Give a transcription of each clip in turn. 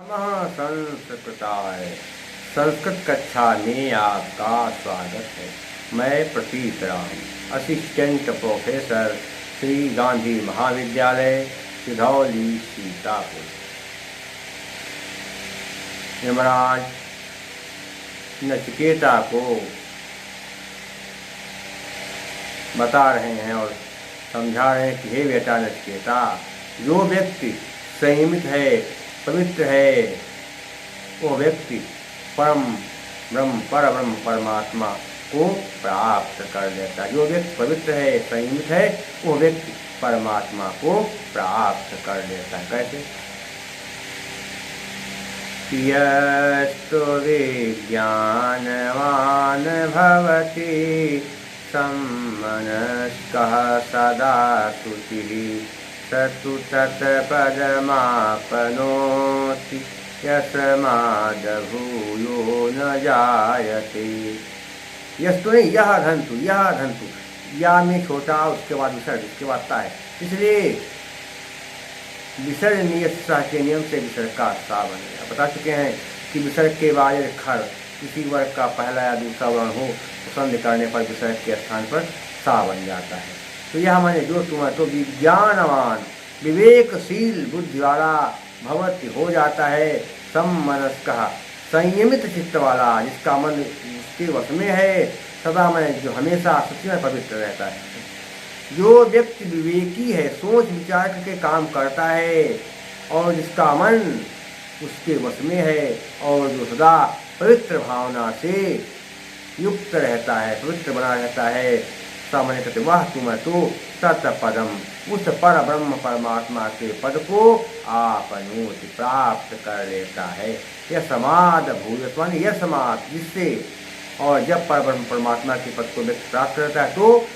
नमः संस्कृताय। संस्कृत कक्षा में आपका स्वागत है। मैं प्रतीत राम, असिस्टेंट प्रोफेसर, श्री गांधी महाविद्यालय, सिधौली, सीतापुर। यमराज नचिकेता को बता रहे हैं और समझा रहे हैं कि हे बेटा नचिकेता, जो व्यक्ति संयमित है, पवित्र है, वो व्यक्ति परम ब्रह्म परमात्मा को प्राप्त कर लेता है। जो व्यक्ति पवित्र है, संयमित है, वो व्यक्ति परमात्मा को प्राप्त कर लेता है। कैसे? यस्तु विज्ञानवान् भवति सम्मनस्कः सदा शुचिः सतु तत्पदमाप्नोति यस्माद्भूयो न जायते। यस्तु नहीं, यह धंतु, या में छोटा, उसके बाद विसर्ग, उसके बाद ता है। इसलिए विसर्ग नियत सह के नियम से विसर्ग का सा बनेगा। बता चुके हैं कि विसर्ग के बाद खर किसी वर्ग का पहला या दूसरा वर्ण हो तो संधि करने पर विसर्ग के स्थान पर सा बन जाता है। तो यह माने जो तुम तो विज्ञानवान, विवेकशील बुद्धि वाला भवति हो जाता है, सम्मनस्कः संयमित चित्त वाला, जिसका मन उसके वश में है, सदा में जो हमेशा सच्ची में पवित्र रहता है। जो व्यक्ति विवेकी है, सोच विचार करके काम करता है और जिसका मन उसके वश में है और जो सदा पवित्र भावना से युक्त रहता है, पवित्र बना रहता है, सामान्य कहते वह तुम तो तत्पदम, उस पर ब्रह्म परमात्मा के पद को आपनोति प्राप्त कर लेता है। यह समाद भूयत्वन, यह समाद जिससे, और जब पर ब्रह्म परमात्मा के पद को व्यक्ति प्राप्त करता है तो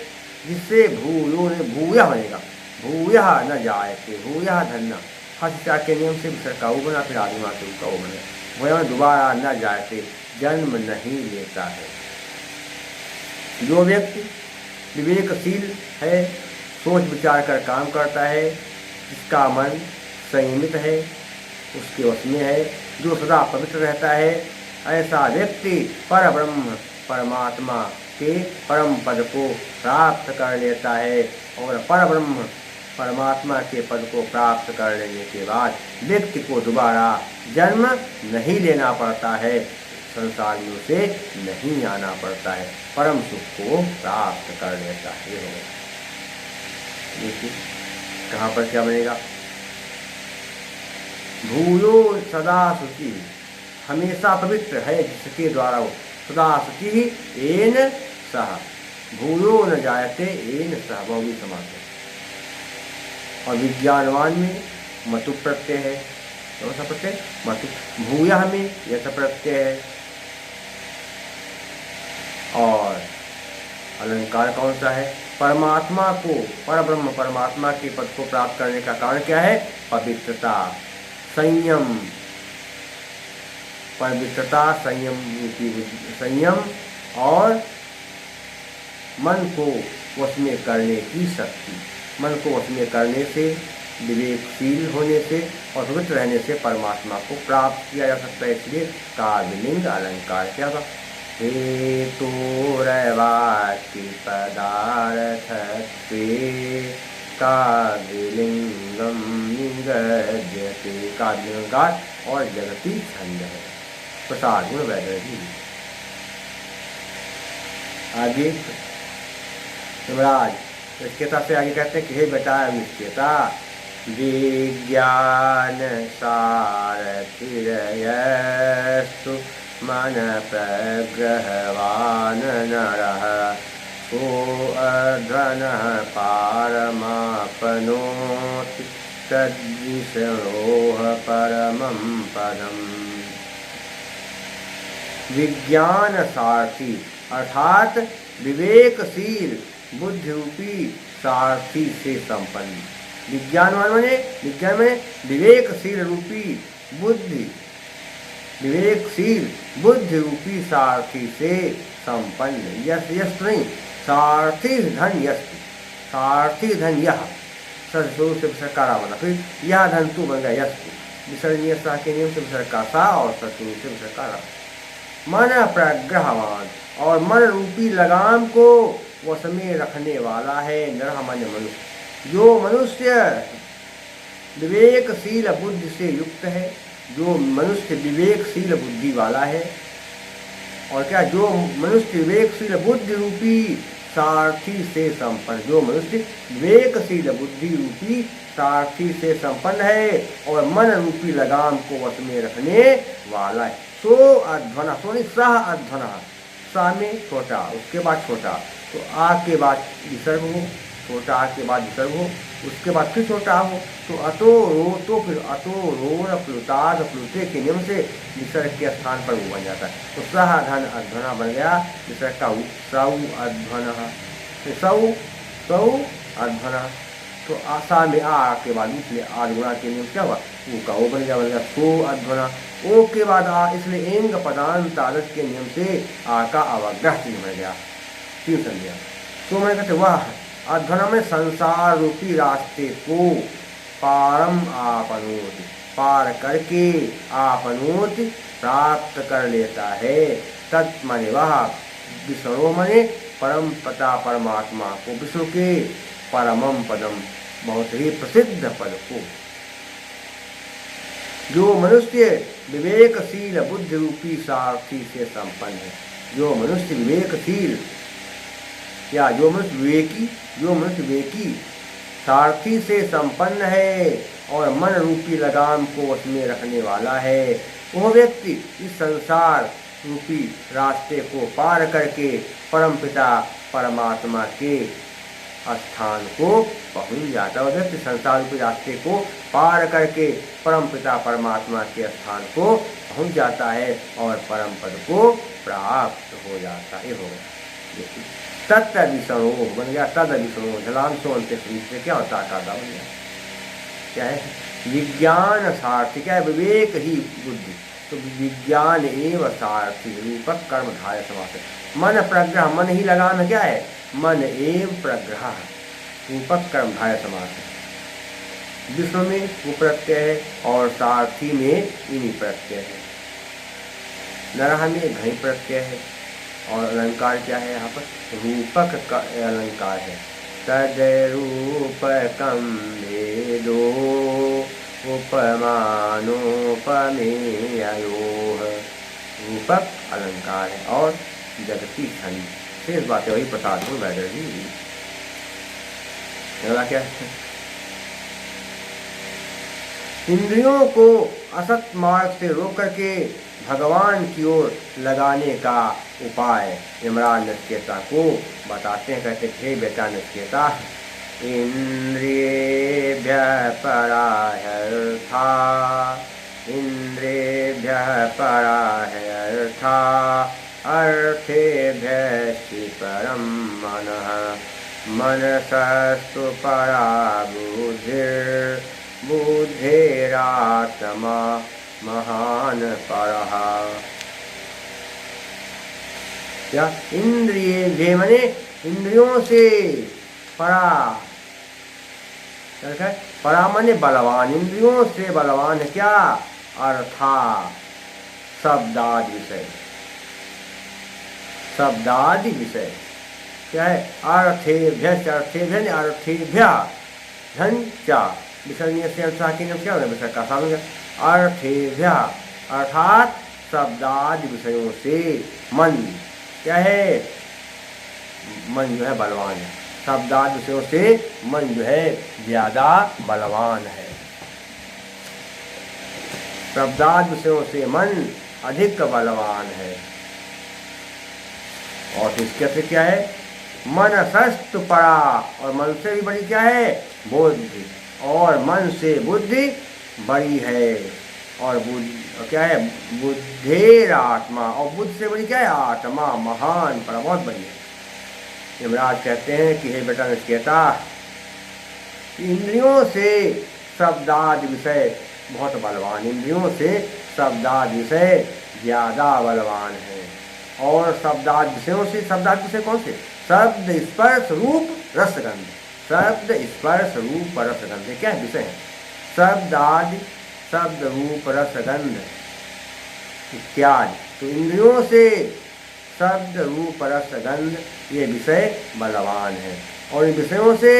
जिससे भूयो ने भूया बनेगा, भूया न जायते, भूया धन्ना, हस्ता के नियम से विसर्ग का बना, फिर आदिमा से उसका वो बने, वह दोबारा न जायते, जन्म नहीं लेता है। जो व्यक्ति विवेकशील है, सोच विचार कर काम करता है, जिसका मन संयमित है, उसके वश में है, जो सदा पवित्र रहता है, ऐसा व्यक्ति पर ब्रह्म परमात्मा के परम पद को प्राप्त कर लेता है। और पर ब्रह्म परमात्मा के पद को प्राप्त कर लेने के बाद व्यक्ति को दोबारा जन्म नहीं लेना पड़ता है, संसारियों से नहीं आना पड़ता है, परम सुख को प्राप्त कर लेता है। देखिए कहाँ पर क्या बनेगा, भूयो सदा शुचि, हमेशा पवित्र है जिसके द्वारा वो, सदा शुचि एन सह, भूयो न जायते एन सह, वो भी समाप्त है। और विज्ञानवान में मतु प्रत्यय है, कौन सा प्रत्यय? मतु। भूया में यथ प्रत्यय है। और अलंकार कौन सा है? परमात्मा को, पर ब्रह्म परमात्मा के पद को प्राप्त करने का कारण क्या है? पवित्रता, संयम, पवित्रता, संयम और मन को वश में करने की शक्ति। मन को वश में करने से, विवेकशील होने से और पवित्र रहने से परमात्मा को प्राप्त किया जा सकता है। इसलिए काव्यलिंग अलंकार क्या था? हेतुरवाक्य पदार्थत्वे काव्यलिंगम निगद्यते। काव्यलिंगार और जगती छंद है, प्रसार गुण वैदर्भी। आगे युवराज नचिकेता से आगे कहते हैं कि हे बेटा नचिकेता, विज्ञान सारथिरयस्तु मन प्रग्रहवान नरः सो अध्वनः पारमाप्नोति तद्विष्णोः परमं पदम्। विज्ञान सारथी अर्थात विवेकशील बुद्धिरूपी सारथी से संपन्न। विज्ञानवान माने, विज्ञान में विवेकशील रूपी बुद्धि, विवेकशील बुद्धि रूपी सारथी से संपन्न। यश यश नहीं, सारथी धन यश, सारथी धन यह, सदस्यों से सकारा बना, फिर यह धन तू बन गया यश, विसर्जनीय सा के नियम से विसर्ग का सा और सत्य से विसर्ग का रा। मन प्रग्रहवान, और मन रूपी लगाम को वश में रखने वाला है। नरः माने मनुष्य, जो मनुष्य विवेकशील बुद्धि से युक्त है, जो मनुष्य विवेकशील बुद्धि वाला है, और क्या, जो मनुष्य विवेकशील बुद्धि रूपी सारथी से संपन्न, जो मनुष्य विवेकशील बुद्धि रूपी सारथी से संपन्न है और मन रूपी लगाम को वश में रखने वाला है। सो अध्वना, सोनी सह अध्वना, सा में छोटा, उसके बाद छोटा, तो आ के बाद विसर्ग हो, छोटा आ के बाद विसर्ग हो, उसके बाद फिर छोटा हो, तो अतो रो, तो फिर अतो रोर प्लुताद प्लुते के नियम से विसर्ग के स्थान पर वो बन जाता है। तो सह धन अध्वना बन गया विसर्ग का सौ अध्वन, सौ सौ अध्वना। तो आशा में आ के बाद इसलिए आधगुणा के नियम क्या हुआ, वो का ओ बन गया सो अध्वना। ओ के बाद आ, इसलिए एंग पदांत आदत के नियम से आ का अवग्रह चिन्ह बन गया, तीन संज्ञा। तो मैंने कहते वह अध्वना में संसार रूपी रास्ते को पारम आपनोति, पार करके आपनोति प्राप्त कर लेता है। तत् माने वह, विष्णु माने परम पिता परमात्मा को, विष्णु के परमम पदम, बहुत ही प्रसिद्ध पद को। जो मनुष्य विवेकशील बुद्धि रूपी सारथी से संपन्न है, जो मनुष्य विवेकशील या जो मनुष्य विवेकी सारथी से संपन्न है और मन रूपी लगाम को वश में रखने वाला है, वह व्यक्ति इस संसार रूपी रास्ते को पार करके परमपिता परमात्मा के स्थान को पहुंच जाता है। वह व्यक्ति संसार रूपी रास्ते को पार करके परमपिता परमात्मा के स्थान को पहुंच जाता है और परम पद को प्राप्त हो जाता है। हो गया तत्त विष्णु बन गया, तद विष्णु झलाम सोनते से क्या होता है, कादा बन गया। क्या है, विज्ञान सारथी, क्या है, विवेक ही बुद्धि, तो विज्ञान एवं सारथी, रूपक कर्म धाय समास। मन प्रग्रह, मन ही लगाम है, क्या है, मन एवं प्रग्रह, रूपक कर्म धाय समास है। विष्णु में वो प्रत्यय है और सारथी में इन्हीं प्रत्यय है। नरह में घई प्रत्यय है और अलंकार क्या है, यहाँ पर रूपक का अलंकार है। तद रूपकम वेदो उपमानोपमेयोः, रूपक अलंकार है और जगती छंद। शेष बातें वही प्रसाद को वैदर जी। क्या है, इंद्रियों को असत मार्ग से रोक करके भगवान की ओर लगाने का उपाय यमराज नचिकेता को बताते हैं। कहते थे बेटा नचिकेता, इंद्रियेभ्यः पराह्यर्था, इंद्रियेभ्यः पराह्यर्था, अर्थेभ्यश्च परं मनः, मनसस्तु परा बुद्धिर्, बुद्धेरात्मा महान परः। क्या, इंद्रिय माने इंद्रियों से परा, परा माने बलवान, इंद्रियों से बलवान है क्या, अर्था शब्दादि विषय, शब्दादि विषय क्या है, अर्थेभ्य, अर्थेभ्य अर्थेभ्य धन चा विसर्जनीय से अर्थ क्या होगा, विसर्ग का सामने अर्थेभ्य अर्थात शब्दादि विषयों से मन क्या है, मन जो है बलवान है, शब्दादि विषयों से मन जो है ज्यादा बलवान है, शब्दादि विषयों से मन अधिक बलवान है। और इसके से क्या है, मन सस्तु परा, और मन से भी बड़ी क्या है, बुद्धि, और मन से बुद्धि बड़ी है, और बुद्धि क्या है, बुद्धेर आत्मा, और बुद्धि से बड़ी क्या है, आत्मा महान पर बहुत बड़ी है। यमराज कहते हैं कि हे बेटा नचिकेता, इंद्रियों से शब्दादि विषय बहुत बलवान, इंद्रियों से शब्दादि विषय ज्यादा बलवान है, और शब्दादि विषयों से, शब्दादि विषय कौन से, शब्द स्पर्श रूप रसगंध, शब्द स्पर्श रूप रसगंध क्या है विषय है, शब्दादि शब्द रूप रस गंध इत्यादि। तो इंद्रियों से शब्द रूप रस गंध ये विषय बलवान है, और इन विषयों से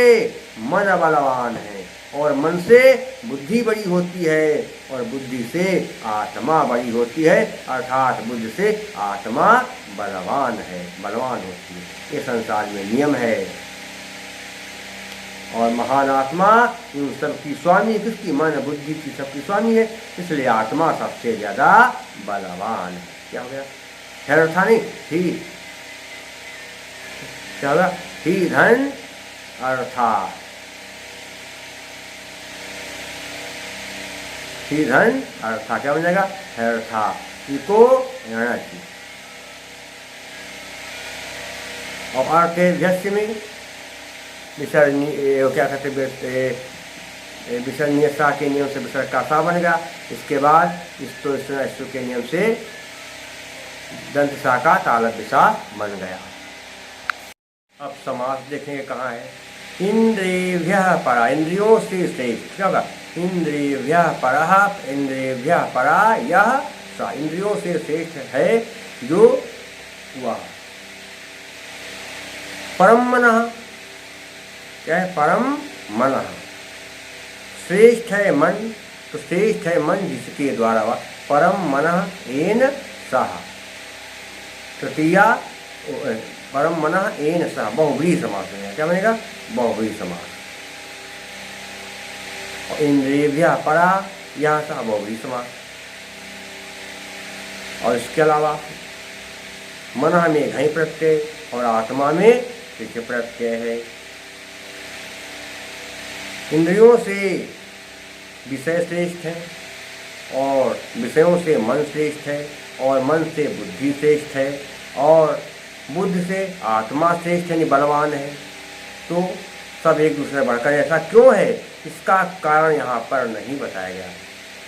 मन बलवान है, और मन से बुद्धि बड़ी होती है, और बुद्धि से आत्मा बड़ी होती है, अर्थात बुद्धि से आत्मा बलवान होती है। ये संसार में नियम है। और महान आत्मा इन सबकी स्वामी, किसकी? मन बुद्धि की सबकी स्वामी है, इसलिए आत्मा सबसे ज्यादा बलवान है। क्या हो गया? खैर था नहीं, ही क्या होगा? ही धन अर्था, ही धन अर्था क्या बन जाएगा? था इको रणची। और अर्थ में विसर्ग क्या कहते? विसर्ग सा के नियम से विसर्ग का सा बनेगा। इसके बाद इस के नियम से दंत सा का तालव्य सा बन गया। अब समास देखेंगे कहाँ है। इंद्रियभ्यः परा, इंद्रियों से श्रेष्ठ क्या होगा? इंद्रियभ्यः परः, इंद्रियभ्यः परा यह सा, इंद्रियों से श्रेष्ठ है जो वह। परम मनः क्या है? परम मनः श्रेष्ठ है मन, तो श्रेष्ठ है मन जिसके द्वारा वह। परम मनः येन सह, तृतीया परम मनः येन सह, बहुव्रीहि समास बनेगा। क्या बनेगा? बहुव्रीहि समास। और इंद्रियभ्यः परा यह सह बहुव्रीहि समास। और इसके अलावा मनः में घई प्रत्यय और आत्मा में त्रिच प्रत्यय है। इंद्रियों से विषय श्रेष्ठ है, और विषयों से मन श्रेष्ठ है, और मन से बुद्धि श्रेष्ठ है, और बुद्धि से आत्मा श्रेष्ठ यानी बलवान है। तो सब एक दूसरे बढ़कर, ऐसा क्यों है इसका कारण यहाँ पर नहीं बताया गया,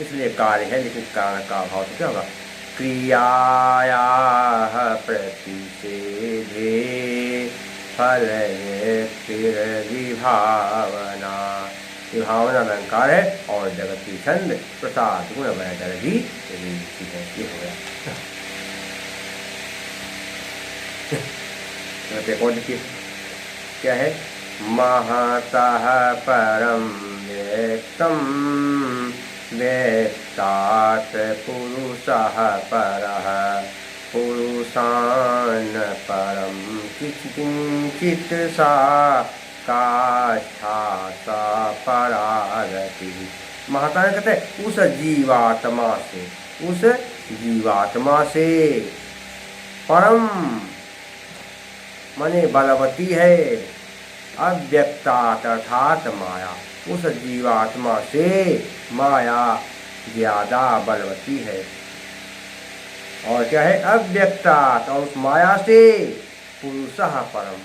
इसलिए कार्य है, लेकिन कारण का अभाव तो क्या होगा? क्रियायाः प्रतिषेधे फल विभावना, विभावना अलंकार है, और जगत की छंद प्रसाद गुण वैदर भी है। ये हो गया। और देखिए क्या है? महतः परम व्यक्तम व्यक्तात् पुरुषः परः, पुरुषान् परम किंचित् सा काष्ठा सा परागति। महता कहते हैं उस जीवात्मा से, उस जीवात्मा से परम माने बलवती है, अव्यक्तात् अर्थात माया, उस जीवात्मा से माया ज्यादा बलवती है। और क्या है? अव्यक्तात्, और उस माया से पुरुषः परम,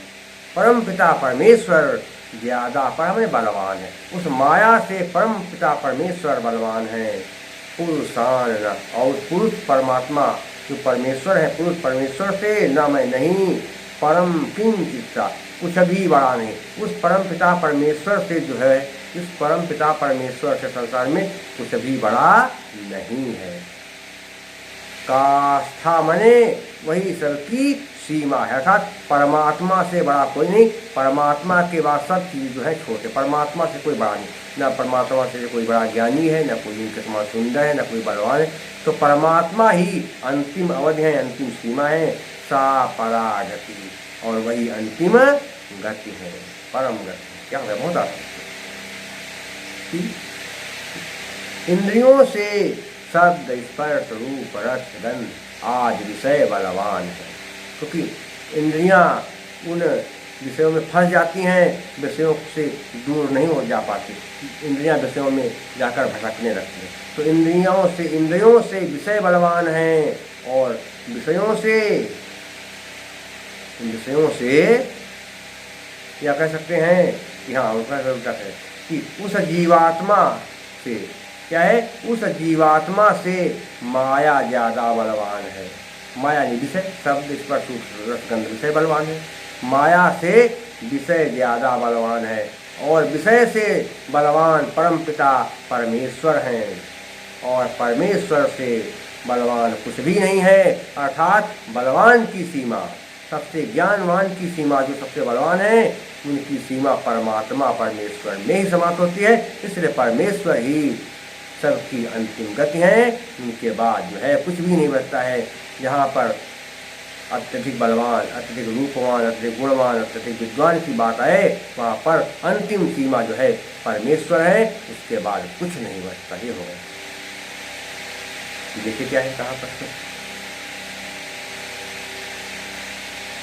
परम पिता परमेश्वर ज्यादा परम बलवान है। उस माया से परम पिता परमेश्वर बलवान है। पुरुषान, और पुरुष परमात्मा जो परमेश्वर है, पुरुष परमेश्वर से न मैं नहीं, परम किंचित, कुछ भी बड़ा नहीं। उस परम पिता परमेश्वर से जो है, इस परम पिता परमेश्वर से संसार में कुछ भी बड़ा नहीं है। काष्ठा मने वही सबकी सीमा है, अर्थात परमात्मा से बड़ा कोई नहीं। परमात्मा के बाद सब चीज जो है छोटे, परमात्मा से कोई बड़ा नहीं। न परमात्मा से कोई बड़ा ज्ञानी है, न कोई उनके समान सुंदर है, न कोई बलवान है। तो परमात्मा ही अंतिम अवधि है, अंतिम सीमा है। सा परागति, और वही अंतिम गति है, परम गति। क्या है? बहुत आसान। इंद्रियों से शब्द स्पर्श रूप रस गंध आदि विषय बलवान है, क्योंकि इंद्रियां उन विषयों में फंस जाती हैं, विषयों से दूर नहीं हो जा पाती, इंद्रियां विषयों में जाकर भटकने लगती हैं। तो इंद्रियों से विषय बलवान हैं, और विषयों से क्या कह सकते हैं? यहाँ उनका है कि उस जीवात्मा से क्या है? उस जीवात्मा से माया ज्यादा बलवान है। माया नहीं, विषय, शब्द स्पर्श रसगंध विषय बलवान है। माया से विषय ज्यादा बलवान है, और विषय से बलवान परमपिता परमेश्वर हैं। और परमेश्वर से बलवान कुछ भी नहीं है। अर्थात बलवान की सीमा, सबसे ज्ञानवान की सीमा, जो सबसे बलवान है, उनकी सीमा परमात्मा परमेश्वर में ही समाप्त होती है। इसलिए परमेश्वर ही सबकी अंतिम गति है, उनके बाद जो है कुछ भी नहीं बचता है। जहाँ पर अत्यधिक बलवान, अत्यधिक रूपवान, अत्यधिक गुणवान, अत्यधिक विद्वान की बात आए, वहाँ पर अंतिम सीमा जो है परमेश्वर है, उसके बाद कुछ नहीं बचता। ये हो गया। देखिए क्या है कहाँ पर,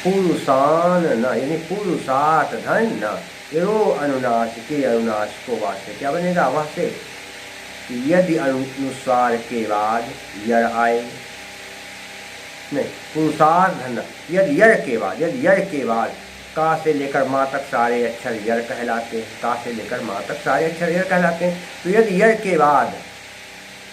पुरुषान न, यानी पुरुषात धन न एरो अनुनाश के अनुनाश को वास्ते क्या बनेगा वहाँ से, यदि अनुस्वार के बाद यर आए, नहीं पुरुषार्थ धन, यदि यर के बाद, यदि यर के बाद का से लेकर माँ तक सारे अक्षर यर कहलाते हैं, का से लेकर माँ तक सारे अक्षर यर कहलाते हैं। तो यदि यर के बाद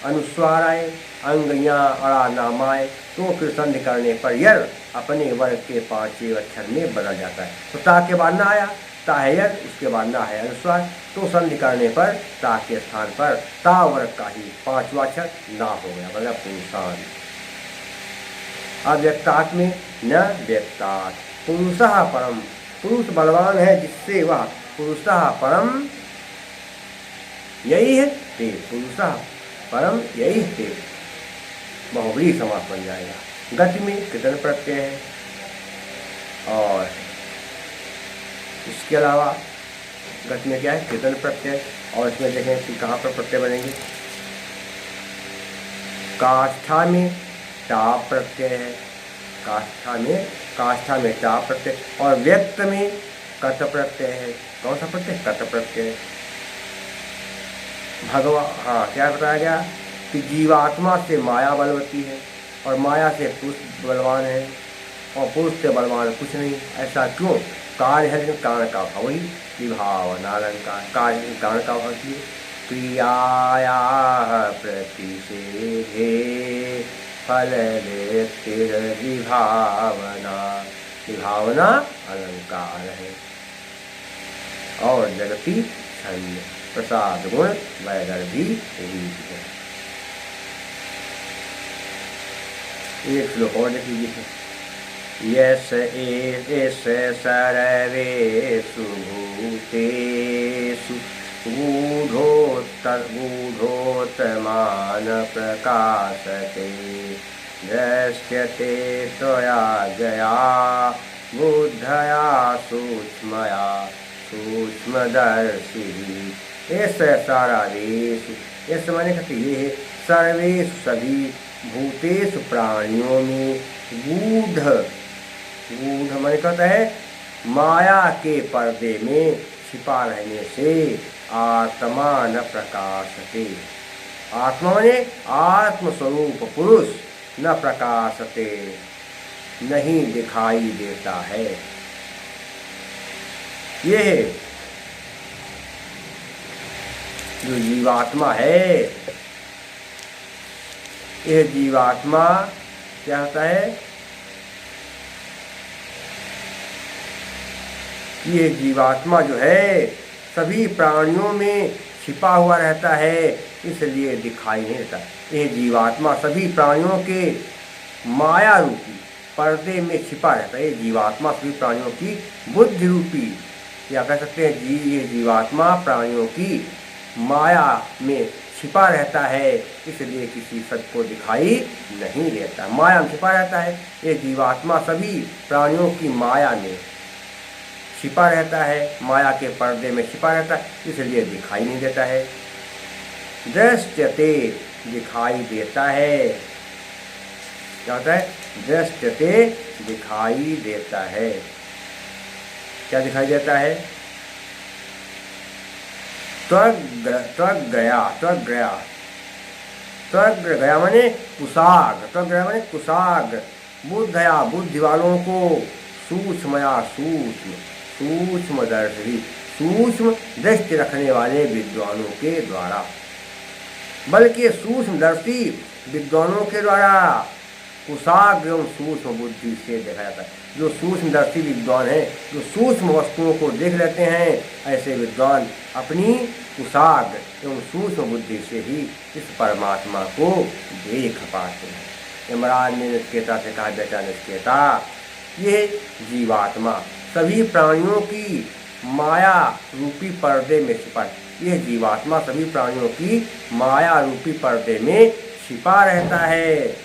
अनुस्वार आए, अंग या अड़ा नाम आए, तो फिर संधि करने पर यर अपने वर्ग के पांचवें अक्षर में बदल जाता है। तो ता के बाद ना आया, ता है यर, उसके बाद ना है अनुस्वार, तो संधि करने पर ता के स्थान पर ता वर्ग का ही पांचवा अक्षर ना हो गया, मतलब पुरुषान। अव्यक्तात् में न व्यक्तात्, पुरुषः परम, पुरुष बलवान है जिससे वह, पुरुषः परम यही है ते, पुरुषः परम यही है ते, बहुव्रीहि समास बन जाएगा। गति में कृतन प्रत्यय है, और इसके अलावा गति में क्या है, कृतन प्रत्यय। और इसमें देखें कि कहाँ पर प्रत्यय बनेंगे, काष्ठा में टा प्रत्यय है, काष्ठा में टा प्रत्यय, और व्यक्त में कत प्रत्यय है। कौन सा प्रत्यय, कत प्रत्यय। भगवान, हाँ क्या बताया गया कि जीवात्मा से माया बलवती है, और माया से पुरुष बलवान है, और पुरुष से बलवान कुछ नहीं। ऐसा क्यों, कार्य है लेकिन कारण का भाव वही, विभावना अलंकार, कार्य कारण का भाव की क्रियाया प्रतिषेधे फल विभावना, विभावना अलंकार है। और जगती छंद प्रसाद गुण वैदर्भी रीत है। एक श्लोक और देख लीजिए, यस एष सर्वेषु भूतेषु गूढोत्तमान प्रकाशते, दृश्यते त्वया जया बुद्धया सूक्ष्मया सूक्ष्मदर्शिः। ऐसे सर्वेषु, ऐसे माने कहते ये सर्वेषु सभी, भूतेषु प्राणियों में, गूढ़, गूढ़ माने कहता है माया के पर्दे में छिपा रहने से, आत्मा न प्रकाशते, आत्मा माने आत्मस्वरूप पुरुष, न प्रकाशते नहीं दिखाई देता है। ये जो जीवात्मा है, यह जीवात्मा क्या होता है, ये जीवात्मा जो है सभी प्राणियों में छिपा हुआ रहता है, इसलिए दिखाई नहीं देता। ये जीवात्मा सभी प्राणियों के माया रूपी पर्दे में छिपा रहता है। ये जीवात्मा सभी प्राणियों की बुद्धि रूपी, या कह सकते हैं ये जीवात्मा प्राणियों की माया में छिपा रहता है, इसलिए किसी सत्य को दिखाई नहीं देता। माया में छिपा रहता है, ये जीवात्मा सभी प्राणियों की माया में छिपा रहता है, माया के पर्दे में छिपा रहता है, इसलिए दिखाई नहीं देता है। दृश्यते दिखाई देता है, क्या होता है, दृश्यते दिखाई देता है। क्या दिखाई देता है, त्वग्रया माने कुशाग, त्वग्रया माने कुशाग, बुद्धया बुद्धि वालों को, सूक्ष्मया सूक्ष्म, सूक्ष्मदर्शी सूक्ष्म दृष्टि रखने वाले विद्वानों के द्वारा, बल्कि सूक्ष्मदर्शी विद्वानों के द्वारा, कुशाग्र एवं सूक्ष्म बुद्धि से देखा जाता है। जो सूक्ष्मदर्शी विद्वान हैं, जो सूक्ष्म वस्तुओं को देख लेते हैं, ऐसे विद्वान अपनी कुशाग्र एवं सूक्ष्म बुद्धि से ही इस परमात्मा को देख पाते हैं। यमराज ने नचिकेता से कहा, बेटा नचिकेता, ये जीवात्मा सभी प्राणियों की माया रूपी पर्दे में छिपा है। ये जीवात्मा सभी प्राणियों की माया रूपी पर्दे में छिपा रहता है।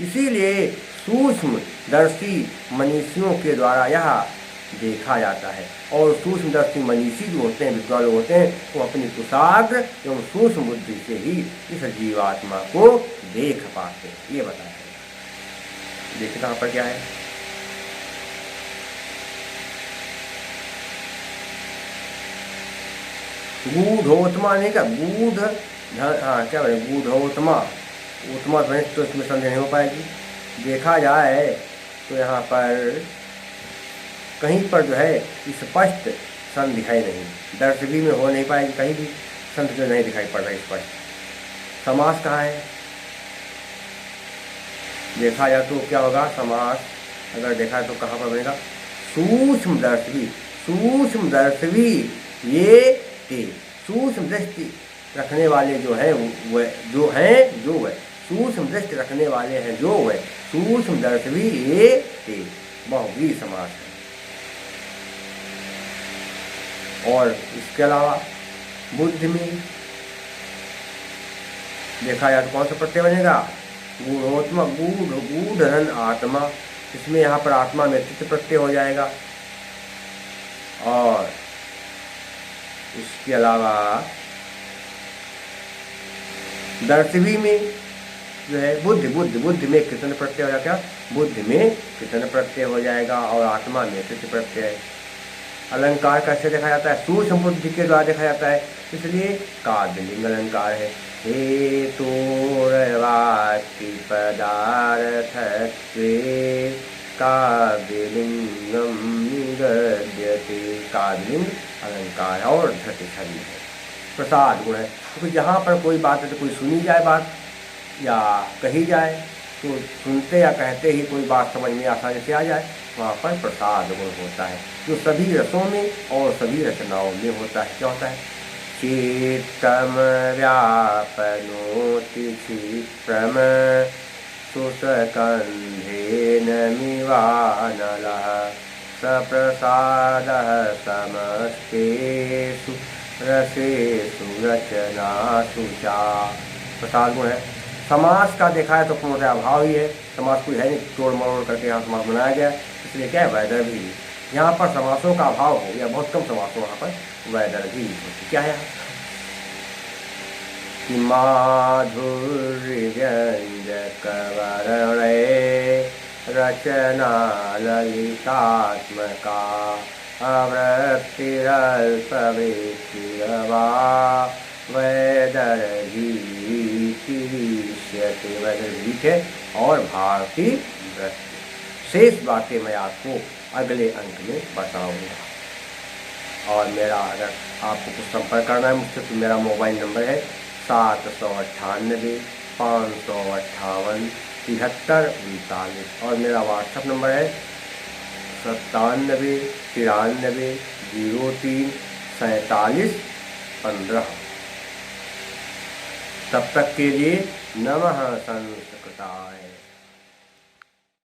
इसीलिए सूक्ष्मदर्शी मनीषियों के द्वारा यह देखा जाता है। और सूक्ष्मदर्शी मनीषी जो होते हैं, विद्वान लोग होते हैं, वो अपनी कुशाग्र एवं सूक्ष्म बुद्धि से ही इस जीवात्मा को देख पाते हैं। ये बताया है। देखिए कहाँ पर क्या है, गूढ़ोत्मा नहीं क्या, गूढ़, हाँ क्या बोले, गूढ़ोत्मा, उत्मा ध्वनि तो इसमें संदेह नहीं हो पाएगी। देखा जाए तो यहाँ पर कहीं पर जो है स्पष्ट सन दिखाई नहीं, दर्श भी में हो नहीं पाएगी, कहीं भी संत जो नहीं दिखाई पड़ रहा स्पष्ट। समास कहाँ है, देखा जाए तो क्या होगा, समास अगर देखा तो कहाँ पर बनेगा, सूक्ष्मदर्शी, सूक्ष्मदर्शी ये थे। सूक्ष्म दृष्टि रखने वाले जो है वह जो हैं, जो वह सूक्ष्म दृष्टि रखने वाले हैं, जो वह सूक्ष्मदर्शी ये थे, बहुव्रीहि समास है। और इसके अलावा बुद्धि में देखा जाए तो कौन सा प्रत्यय बनेगा, गूढ़ोत्मा, गूढ़धन आत्मा, इसमें यहाँ पर आत्मा में चित्त प्रत्यय हो जाएगा। और इसके अलावा दर्शवी में जो है बुद्धि, बुद्धि में कितने प्रत्यय हो जाएगा, बुद्धि में कितने प्रत्यय हो जाएगा, और आत्मा में कितने प्रत्यय। अलंकार कैसे देखा जाता है, सूक्ष्म बुद्धि के द्वारा देखा जाता है, इसलिए काव्यलिंग अलंकार है। हेतोर्वाक्य पदार्थत्वे काव्यलिंगम निगद्यते, काव्यलिंग अलंकार है और धृति छवि है। प्रसाद गुण है, तो जहाँ पर कोई बात है तो कोई सुनी जाए बात या कही जाए, तो सुनते या कहते ही कोई बात समझ में आसानी से आ जाए, वहाँ पर प्रसाद गुण होता है, जो सभी रसों में और सभी रचनाओं में होता है। क्या होता है, चित्तम व्यापनोति क्षिप्रम सुसकन्धेन मिवानलः सप्रसादः समस्तेषु रसेषु रचनासु चा। प्रसाद गुण है। समास का देखा है तो पूर्णतः अभाव ही है, समास कोई है नहीं, तोड़ मरोड़ करके यहाँ समास बनाया गया, इसलिए क्या है, वैदर्भी। यहाँ पर समासों का अभाव हो या बहुत कम समास हो, वहाँ पर वैदर्भी होती। क्या है कि माधुर्य व्यंजक वर्णे रचना ललितात्मका अवृत्तिरल्पवृत्तिरवा वैदर्भी तिरिष्यते, वैदर्भी है और भारती वृत्ति। शेष बातें मैं आपको अगले अंक में बताऊंगा। और मेरा अगर आपको कुछ संपर्क करना है मुझसे तो मेरा मोबाइल नंबर है 798 558 7339 और मेरा व्हाट्सएप नंबर है 97 93 03 47 15। तब तक के लिए नमः संस्कृताय।